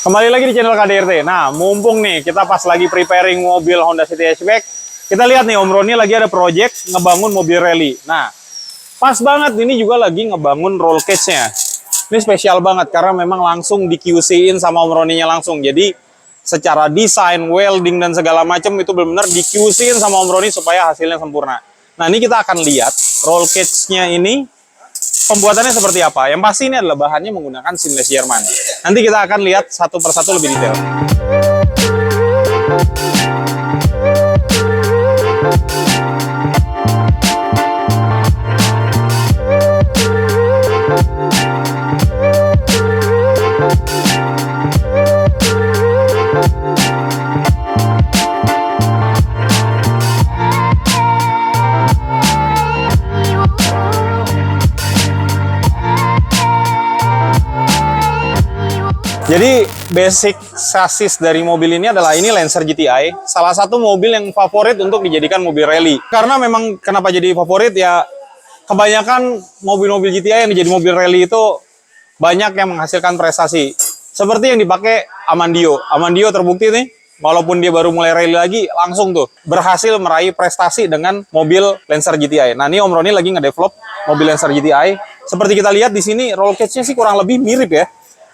Kembali lagi di channel KDRT. Nah, mumpung nih kita pas lagi preparing mobil Honda City Hatchback, kita lihat nih Om Roni lagi ada project ngebangun mobil rally. Nah, pas banget ini juga lagi ngebangun roll cage-nya. Ini spesial banget karena memang langsung di QC-in sama Om Roninya langsung. Jadi secara desain, welding dan segala macam itu benar-benar di QC-in sama Om Roni supaya hasilnya sempurna. Nah, ini kita akan lihat roll cage-nya ini pembuatannya seperti apa. Yang pasti ini adalah bahannya menggunakan stainless Jerman. Nanti kita akan lihat satu persatu lebih detail. Jadi basic sasis dari mobil ini adalah ini Lancer GTI, salah satu mobil yang favorit untuk dijadikan mobil rally. Karena memang kenapa jadi favorit ya, kebanyakan mobil-mobil GTI yang jadi mobil rally itu banyak yang menghasilkan prestasi. Seperti yang dipakai Amandio. Amandio terbukti nih, walaupun dia baru mulai rally lagi, langsung tuh berhasil meraih prestasi dengan mobil Lancer GTI. Nah, ini Om Roni lagi ngedevelop mobil Lancer GTI. Seperti kita lihat di sini, roll cage-nya sih kurang lebih mirip ya.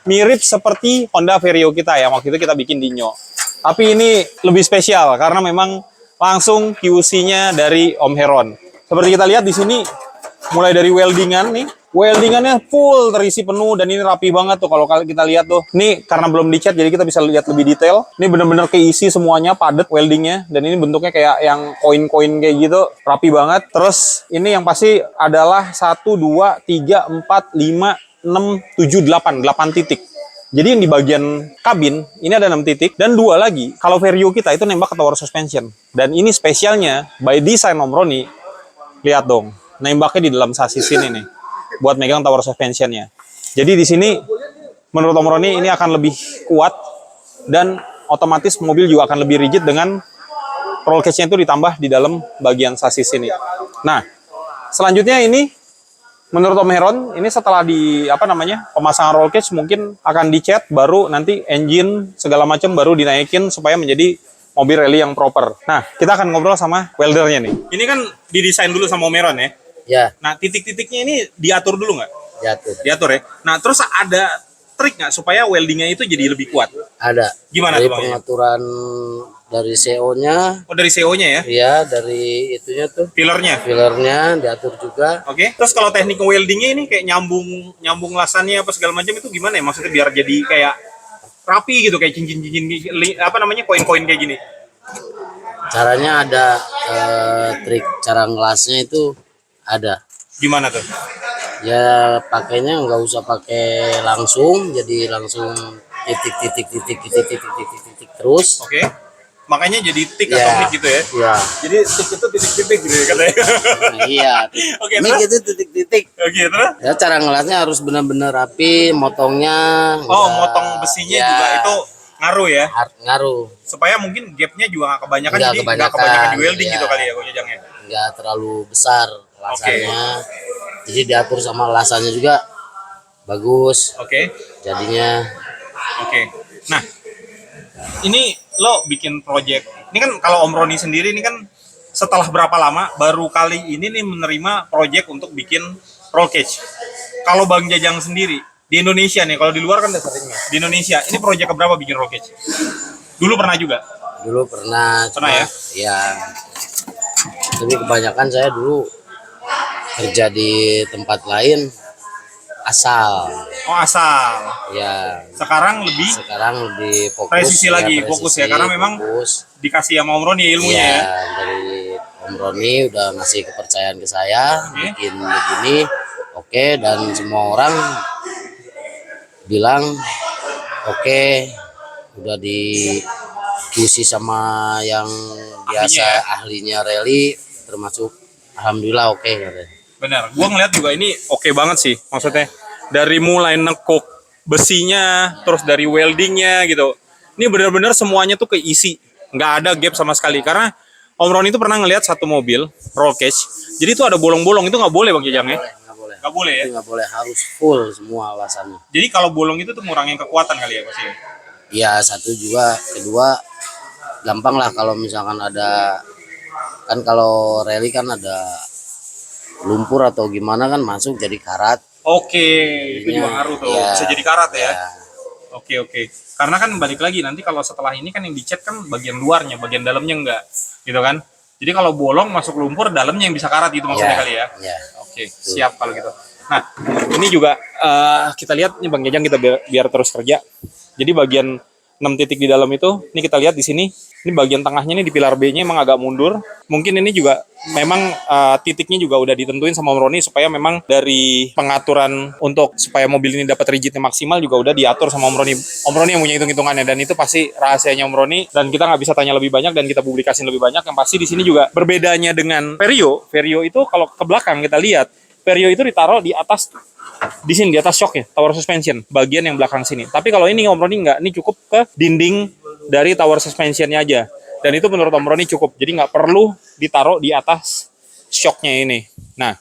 Mirip seperti Honda Vario kita ya, waktu itu kita bikin Dino. Tapi ini lebih spesial karena memang langsung QC-nya dari Om Heron. Seperti kita lihat di sini, mulai dari weldingan nih, weldingannya full terisi penuh dan ini rapi banget tuh kalau kita lihat tuh. Ini karena belum dicat jadi kita bisa lihat lebih detail. Ini bener-bener keisi semuanya, padat weldingnya, dan ini bentuknya kayak yang koin-koin kayak gitu, rapi banget. Terus ini yang pasti adalah 1, 2, 3, 4, 5, 6, 7, 8 titik. Jadi yang di bagian kabin ini ada 6 titik dan 2 lagi. Kalau Vario kita itu nembak ke tower suspension. Dan ini spesialnya by design Om Roni. Lihat dong, nembaknya di dalam sasis ini nih buat megang tower suspensionnya. Jadi di sini menurut Om Roni ini akan lebih kuat dan otomatis mobil juga akan lebih rigid dengan roll cage-nya itu ditambah di dalam bagian sasis ini. Nah, selanjutnya ini menurut Om Heron, ini setelah pemasangan roll cage mungkin akan dicat, baru nanti engine segala macam baru dinaikin supaya menjadi mobil rally yang proper. Nah, kita akan ngobrol sama weldernya nih. Ini kan didesain dulu sama Om Heron ya? Ya. Nah, titik-titiknya ini diatur dulu nggak? Diatur. Diatur ya? Nah, terus ada trik nggak supaya weldingnya itu jadi lebih kuat? Ada. Gimana dari tuh Bang? Pengaturan dari CO-nya. Oh, dari CO-nya ya? Iya, dari itunya tuh. Fillernya? Fillernya diatur juga. Oke. Terus kalau teknik weldingnya ini kayak nyambung lasannya apa segala macam itu gimana ya? Maksudnya biar jadi kayak rapi gitu, kayak cincin-cincin koin-koin kayak gini. Caranya ada trik cara ngelasnya itu ada. Gimana tuh? Ya pakainya nggak usah pakai langsung, jadi langsung titik terus. Oke. Makanya jadi tik Ya, atau mik gitu ya? Iya. Jadi tik itu titik-titik gitu ya katanya. Iya. Oke, Ini terus? gitu titik-titik. Oke, terus? Ya cara ngelasnya harus benar-benar rapi, motongnya. Oh, nggak- motong besinya ya, juga itu ngaruh ya? ngaruh. Supaya mungkin gapnya juga nggak kebanyakan, Nggak jadi nggak kebanyakan, kebanyakan di welding iya. gitu kali ya Bang Jajangnya? Nggak terlalu besar lasannya. Jadi diatur sama lasannya juga bagus. Oke. Jadinya Oke. Nah, ini lo bikin project. Ini kan kalau Om Roni sendiri ini kan setelah berapa lama baru kali ini nih menerima project untuk bikin roll cage. Kalau Bang Jajang sendiri di Indonesia nih, kalau di luar kan udah sering ya. Di Indonesia ini project keberapa bikin roll cage? Dulu pernah juga? dulu pernah ya? Ya. Tapi kebanyakan saya dulu kerja di tempat lain asal. Oh, asal. Ya. Sekarang lebih Lebih fokus. presisi lagi, fokus ya, karena memang fokus. dikasih sama Om Roni ilmunya ya. Dari Om Roni udah ngasih kepercayaan ke saya bikin begini, oke, dan semua orang bilang oke, udah di QC sama yang biasa ahlinya rally, termasuk alhamdulillah oke. Benar, gua ngeliat juga ini oke banget sih, maksudnya dari mulai nekuk besinya, terus dari weldingnya gitu. Ini benar-benar semuanya tuh keisi, nggak ada gap sama sekali. Karena Om Roni itu pernah ngeliat satu mobil roll cage, jadi itu ada bolong-bolong, itu nggak boleh Bang Jajang ya? Nggak boleh. Nggak boleh ya? Itu nggak boleh, harus full semua alasannya. Jadi kalau bolong itu tuh ngurangin kekuatan kali ya pasti. Ya satu juga, kedua gampang lah kalau misalkan ada, kan kalau rally kan ada lumpur atau gimana kan masuk jadi karat. Oke, itu juga ngaruh tuh. Ya, Bisa jadi karat ya. ya, Oke. Karena kan balik lagi nanti kalau setelah ini kan yang dicat kan bagian luarnya, bagian dalamnya enggak. Gitu kan? Jadi kalau bolong masuk lumpur, dalamnya yang bisa karat gitu maksudnya ya, kali ya. ya. Oke, siap kalau gitu. Nah, ini juga kita lihat nih Bang Jajang, kita biar terus kerja. Jadi bagian 6 titik di dalam itu, ini kita lihat di sini. Ini bagian tengahnya nih di pilar B-nya emang agak mundur. Mungkin ini juga memang titiknya juga udah ditentuin sama Om Roni supaya memang dari pengaturan untuk supaya mobil ini dapat rigidnya maksimal juga udah diatur sama Om Roni. Om Roni yang punya hitung-hitungannya, dan itu pasti rahasianya Om Roni, dan kita nggak bisa tanya lebih banyak dan kita publikasin lebih banyak. Yang pasti di sini juga berbedanya dengan Vario. Vario itu kalau ke belakang kita lihat, Vario itu ditaruh di atas, di sini di atas shock ya, tower suspension bagian yang belakang sini. Tapi kalau ini Om Roni nggak, ini cukup ke dinding dari tower suspensionnya aja, dan itu menurut Om Roni cukup, jadi nggak perlu ditaruh di atas shocknya ini. Nah,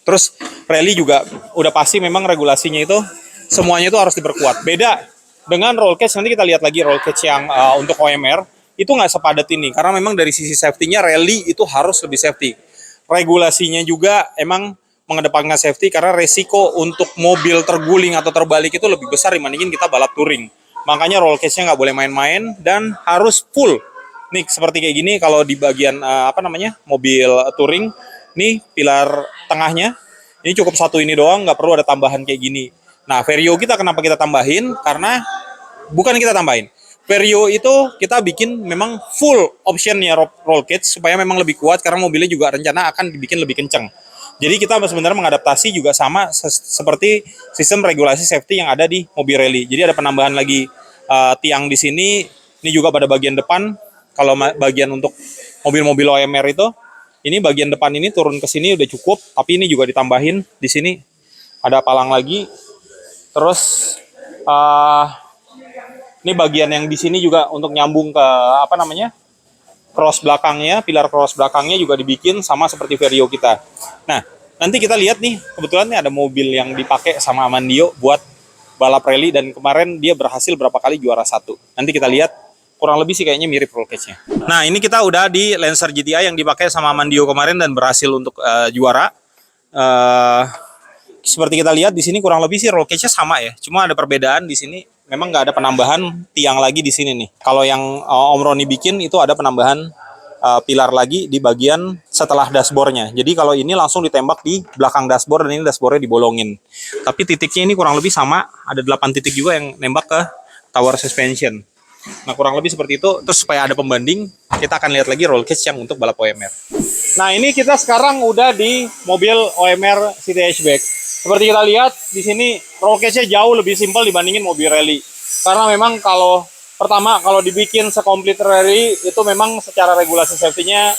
terus rally juga udah pasti memang regulasinya itu semuanya itu harus diperkuat. Beda dengan roll cage, nanti kita lihat lagi roll cage yang untuk OMR itu nggak sepadat ini, karena memang dari sisi safety-nya rally itu harus lebih safety. Regulasinya juga emang mengedepankan safety karena resiko untuk mobil terguling atau terbalik itu lebih besar dibandingin kita balap touring. Makanya roll cage-nya nggak boleh main-main dan harus full. Nih seperti kayak gini kalau di bagian mobil touring, nih pilar tengahnya ini cukup satu ini doang, nggak perlu ada tambahan kayak gini. Nah, Vario kita kenapa kita tambahin? Karena bukan kita tambahin. Vario itu kita bikin memang full optionnya roll cage supaya memang lebih kuat, karena mobilnya juga rencana akan dibikin lebih kenceng. Jadi kita sebenarnya mengadaptasi juga sama seperti sistem regulasi safety yang ada di mobil rally. Jadi ada penambahan lagi tiang di sini. Ini juga pada bagian depan. Kalau bagian untuk mobil-mobil OMR itu, ini bagian depan ini turun ke sini udah cukup. Tapi ini juga ditambahin di sini. Ada palang lagi. Terus ini bagian yang di sini juga untuk nyambung ke cross belakangnya, pilar cross belakangnya juga dibikin sama seperti Vario kita. Nah, nanti kita lihat nih, kebetulan nih ada mobil yang dipakai sama Amandio buat balap rally, dan kemarin dia berhasil berapa kali juara 1. Nanti kita lihat, kurang lebih sih kayaknya mirip roll cage-nya. Nah, ini kita udah di Lancer GTI yang dipakai sama Amandio kemarin dan berhasil untuk juara. Seperti kita lihat di sini kurang lebih sih roll cage-nya sama ya. Cuma ada perbedaan di sini, memang nggak ada penambahan tiang lagi di sini nih. Kalau yang Om Roni bikin itu ada penambahan pilar lagi di bagian setelah dashboardnya. Jadi kalau ini langsung ditembak di belakang dashboard, dan ini dashboardnya dibolongin. Tapi titiknya ini kurang lebih sama, ada 8 titik juga yang nembak ke tower suspension. Nah, kurang lebih seperti itu. Terus supaya ada pembanding, kita akan lihat lagi roll cage yang untuk balap OMR. Nah, ini kita sekarang udah di mobil OMR City Hatchback. Seperti kita lihat di sini roll cage-nya jauh lebih simpel dibandingin mobil rally. Karena memang kalau dibikin sekomplit rally itu memang secara regulasi safety-nya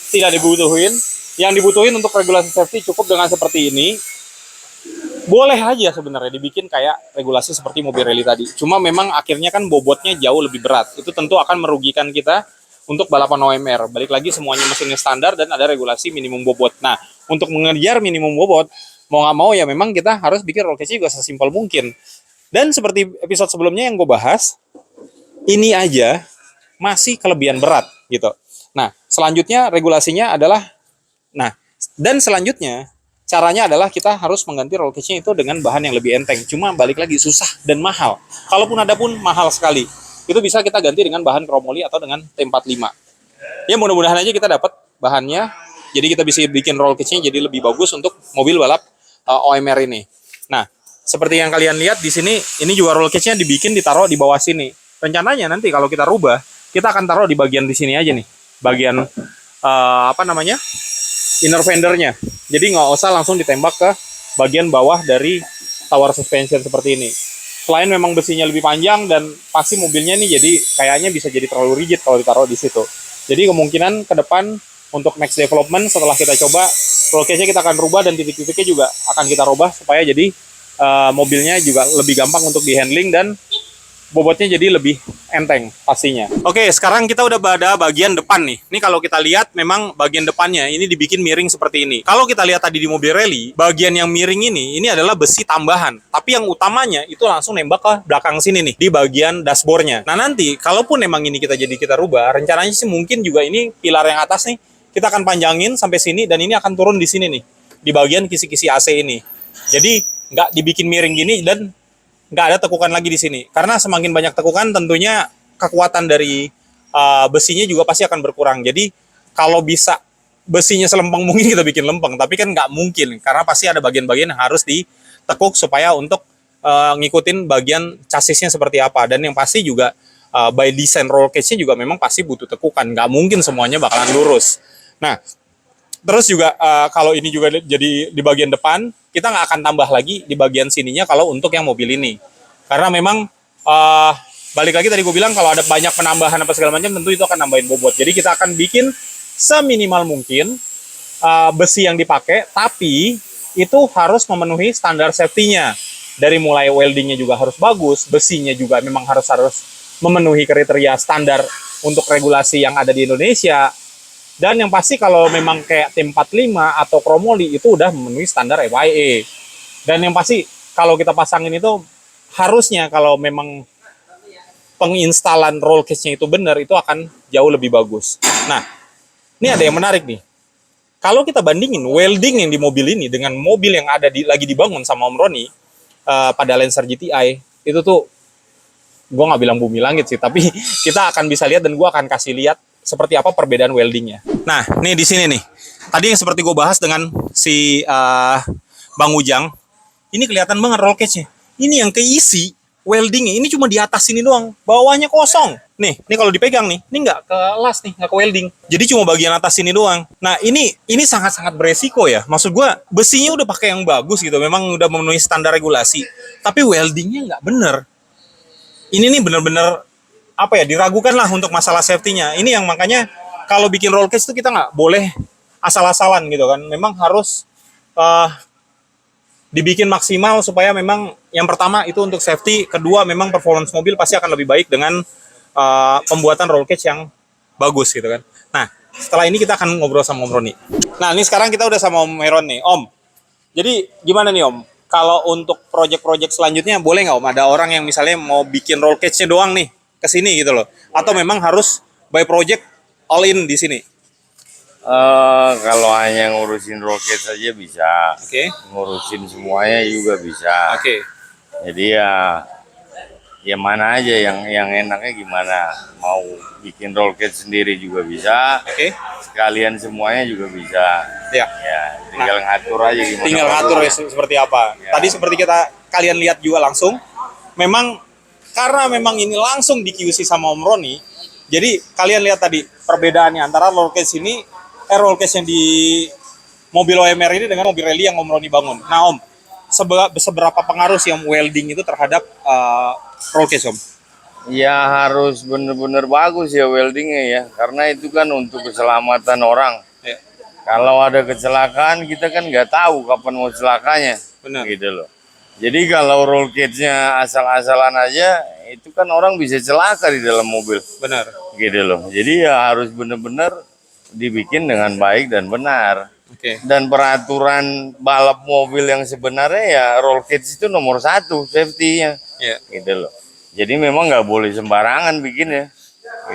tidak dibutuhin. Yang dibutuhin untuk regulasi safety cukup dengan seperti ini. Boleh aja sebenarnya dibikin kayak regulasi seperti mobil rally tadi. Cuma memang akhirnya kan bobotnya jauh lebih berat. Itu tentu akan merugikan kita untuk balapan OMR. Balik lagi semuanya mesinnya standar dan ada regulasi minimum bobot. Nah, untuk mengejar minimum bobot, mau nggak mau ya memang kita harus bikin roll cage juga sesimpel mungkin. Dan seperti episode sebelumnya yang gue bahas, ini aja masih kelebihan berat gitu. Nah, selanjutnya regulasinya adalah, dan selanjutnya caranya adalah kita harus mengganti roll cage-nya itu dengan bahan yang lebih enteng. Cuma balik lagi susah dan mahal. Kalaupun ada pun mahal sekali. Itu bisa kita ganti dengan bahan chromoly atau dengan T45. Ya mudah-mudahan aja kita dapat bahannya. Jadi kita bisa bikin roll cage-nya jadi lebih bagus untuk mobil balap OMR ini. Nah, seperti yang kalian lihat di sini, ini juga roll cage-nya dibikin ditaruh di bawah sini. Rencananya nanti kalau kita rubah, kita akan taruh di bagian di sini aja nih. Bagian inner fendernya. Jadi nggak usah langsung ditembak ke bagian bawah dari tower suspension seperti ini. Selain memang besinya lebih panjang dan pasti mobilnya nih jadi kayaknya bisa jadi terlalu rigid kalau ditaruh di situ. Jadi kemungkinan ke depan untuk next development setelah kita coba roll cage-nya kita akan rubah dan titik-titiknya juga akan kita rubah supaya jadi mobilnya juga lebih gampang untuk di handling dan bobotnya jadi lebih enteng pastinya. Oke, sekarang kita udah pada bagian depan nih. Ini kalau kita lihat memang bagian depannya ini dibikin miring seperti ini. Kalau kita lihat tadi di mobil rally, bagian yang miring ini adalah besi tambahan. Tapi yang utamanya itu langsung nembak ke belakang sini nih, di bagian dashboardnya. Nah nanti, kalaupun memang ini kita rubah, rencananya sih mungkin juga ini pilar yang atas nih, kita akan panjangin sampai sini dan ini akan turun di sini nih, di bagian kisi-kisi AC ini. Jadi nggak dibikin miring gini dan nggak ada tekukan lagi di sini. Karena semakin banyak tekukan tentunya kekuatan dari besinya juga pasti akan berkurang. Jadi kalau bisa besinya selempeng mungkin kita bikin lempeng, tapi kan nggak mungkin karena pasti ada bagian-bagian yang harus ditekuk supaya untuk ngikutin bagian chassisnya seperti apa. Dan yang pasti juga by design roll cage-nya juga memang pasti butuh tekukan. Nggak mungkin semuanya bakalan lurus. Nah, terus juga kalau ini juga jadi di bagian depan, kita nggak akan tambah lagi di bagian sininya kalau untuk yang mobil ini. Karena memang balik lagi tadi gue bilang kalau ada banyak penambahan apa segala macam tentu itu akan nambahin bobot. Jadi kita akan bikin seminimal mungkin besi yang dipakai, tapi itu harus memenuhi standar safety-nya. Dari mulai weldingnya juga harus bagus, besinya juga memang harus memenuhi kriteria standar untuk regulasi yang ada di Indonesia. Dan yang pasti kalau memang kayak T45 atau Chromoly itu udah memenuhi standar FIA. Dan yang pasti kalau kita pasangin itu harusnya kalau memang penginstalan roll cage-nya itu benar, itu akan jauh lebih bagus. Nah, ini ada yang menarik nih. Kalau kita bandingin welding yang di mobil ini dengan mobil yang ada lagi dibangun sama Om Roni pada Lancer GTI, itu tuh gue nggak bilang bumi langit sih, tapi kita akan bisa lihat dan gue akan kasih lihat seperti apa perbedaan weldingnya. Nah, nih di sini nih. Tadi yang seperti gue bahas dengan si Bang Ujang, ini kelihatan banget roll cage-nya. Ini yang keisi weldingnya, ini cuma di atas sini doang, bawahnya kosong. Nih kalau dipegang nih, ini nggak ke las nih, nggak ke welding. Jadi cuma bagian atas sini doang. Nah ini sangat-sangat beresiko ya. Maksud gue besinya udah pakai yang bagus gitu, memang udah memenuhi standar regulasi. Tapi weldingnya nggak bener. Ini nih bener-bener apa ya, diragukan lah untuk masalah safety-nya. Ini yang makanya kalau bikin roll cage itu kita nggak boleh asal-asalan gitu kan. Memang harus dibikin maksimal supaya memang yang pertama itu untuk safety, kedua memang performance mobil pasti akan lebih baik dengan pembuatan roll cage yang bagus gitu kan. Nah setelah ini kita akan ngobrol sama Om Roni. Nah ini sekarang kita udah sama Om Heron nih. Om, jadi gimana nih Om? Kalau untuk project-project selanjutnya boleh nggak Om? Ada orang yang misalnya mau bikin roll cage-nya doang nih ke sini gitu loh, atau memang harus by project all in di sini? Kalau hanya ngurusin roket saja bisa, Oke. ngurusin semuanya juga bisa. Oke. Jadi ya mana aja yang enaknya gimana. Mau bikin roket sendiri juga bisa, Oke. sekalian semuanya juga bisa. Ya. Ya, tinggal ngatur aja gimana. Tinggal ngatur ya seperti apa. Ya. Tadi seperti kalian lihat juga langsung, memang karena memang ini langsung di QC sama Om Roni, jadi kalian lihat tadi perbedaannya antara roll cage ini, roll cage yang di mobil OMR ini dengan mobil rally yang Om Roni bangun. Nah Om, seberapa pengaruh sih Om welding itu terhadap roll cage Om? Ya harus bener-bener bagus ya weldingnya ya, karena itu kan untuk keselamatan orang. Ya. Kalau ada kecelakaan kita kan nggak tahu kapan mau celakanya. Benar. Gitu loh. Jadi kalau roll cage-nya asal-asalan aja, itu kan orang bisa celaka di dalam mobil. Benar. Gitu loh. Jadi ya harus benar-benar dibikin dengan baik dan benar. Oke. Dan peraturan balap mobil yang sebenarnya ya roll cage itu nomor 1 safety-nya. Ya. Gitu loh. Jadi memang nggak boleh sembarangan bikinnya.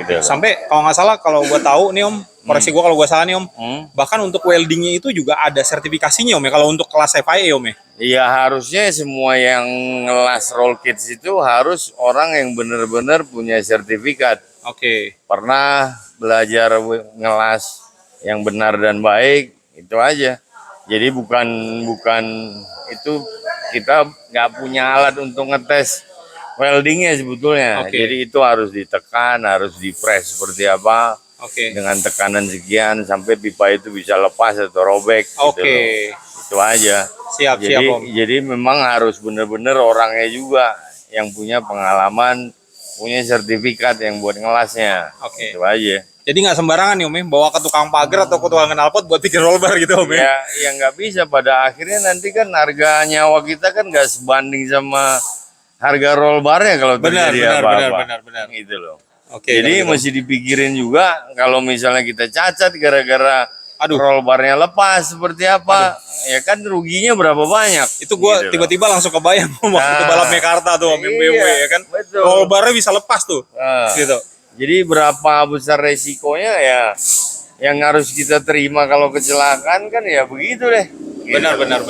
Gitu loh. Sampai kalau nggak salah, kalau gue tahu nih Om, koreksi gue kalau gue salah nih Om, bahkan untuk weldingnya itu juga ada sertifikasinya Om ya, kalau untuk kelas FIA Om ya. Iya harusnya semua yang ngelas roll cage itu harus orang yang benar-benar punya sertifikat. Oke. Pernah belajar ngelas yang benar dan baik, itu aja. Jadi bukan itu kita nggak punya alat untuk ngetes weldingnya sebetulnya. Oke. Jadi itu harus ditekan, harus di-press seperti apa. Oke. Dengan tekanan sekian sampai pipa itu bisa lepas atau robek. Oke. Gitu loh. Itu aja. Siap Om. Jadi memang harus benar-benar orangnya juga yang punya pengalaman, punya sertifikat yang buat ngelasnya. Oke. Itu aja. Jadi nggak sembarangan nih Om ya, bawa ke tukang pagar atau ke tukang knalpot buat bikin roll bar gitu Om ya. Ya nggak bisa, pada akhirnya nanti kan harga nyawa kita kan nggak sebanding sama harga roll barnya kalau Benar, terjadi benar, apa-apa. benar. Gitu loh. Oke. Jadi kalau gitu. mesti dipikirin juga kalau misalnya kita cacat gara-gara roll barnya lepas seperti apa, ya kan ruginya berapa banyak. Itu gue Gitu loh. tiba-tiba langsung kebayang waktu balap Mekarta tuh sama BMW ya kan. betul. Roll barnya bisa lepas tuh. Nah, Gitu. jadi berapa besar resikonya ya yang harus kita terima kalau kecelakaan kan ya begitu deh. Gitu. Benar.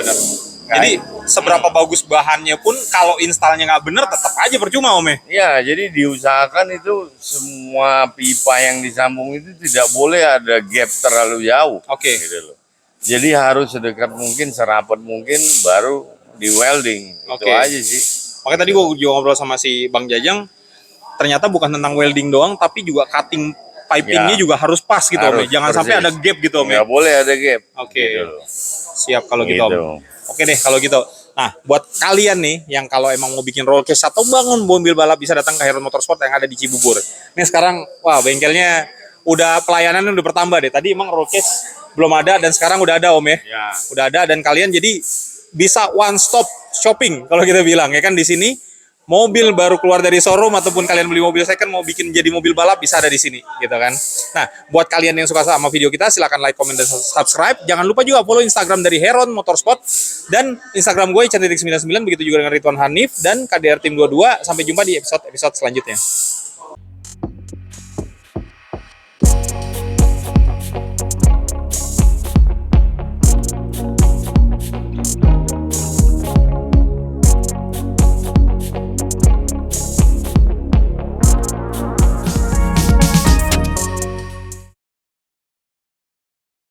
Jadi seberapa bagus bahannya pun kalau installnya nggak bener tetap aja percuma Om ya. Ya, jadi diusahakan itu semua pipa yang disambung itu tidak boleh ada gap terlalu jauh. Oke. Gitu loh. Jadi harus sedekat mungkin, serapat mungkin baru di welding. Itu Oke. aja sih. Makanya tadi gue juga ngobrol sama si Bang Jajang, ternyata bukan tentang welding doang, tapi juga cutting pipingnya Ya. juga harus pas gitu Om. Harus, Jangan sampai persis. ada gap gitu Om. Nggak boleh ada gap. Oke. Gitu loh. Siap kalau gitu Gitu. Om. Oke deh kalau gitu. Nah, buat kalian nih yang kalau emang mau bikin roll cage atau bangun mobil balap bisa datang ke Heron Motorsport yang ada di Cibubur. Nih sekarang, wah bengkelnya pelayanannya udah bertambah deh. Tadi emang roll cage belum ada dan sekarang udah ada Om ya. Ya. Udah ada dan kalian jadi bisa one stop shopping kalau kita bilang ya kan di sini. Mobil baru keluar dari showroom ataupun kalian beli mobil second mau bikin jadi mobil balap bisa ada di sini gitu kan. Nah, buat kalian yang suka sama video kita silakan like, comment dan subscribe. Jangan lupa juga follow Instagram dari Heron Motorsport dan Instagram gue Chantitik99 begitu juga dengan Ridwan Hanif dan KDR Tim 22. Sampai jumpa di episode selanjutnya.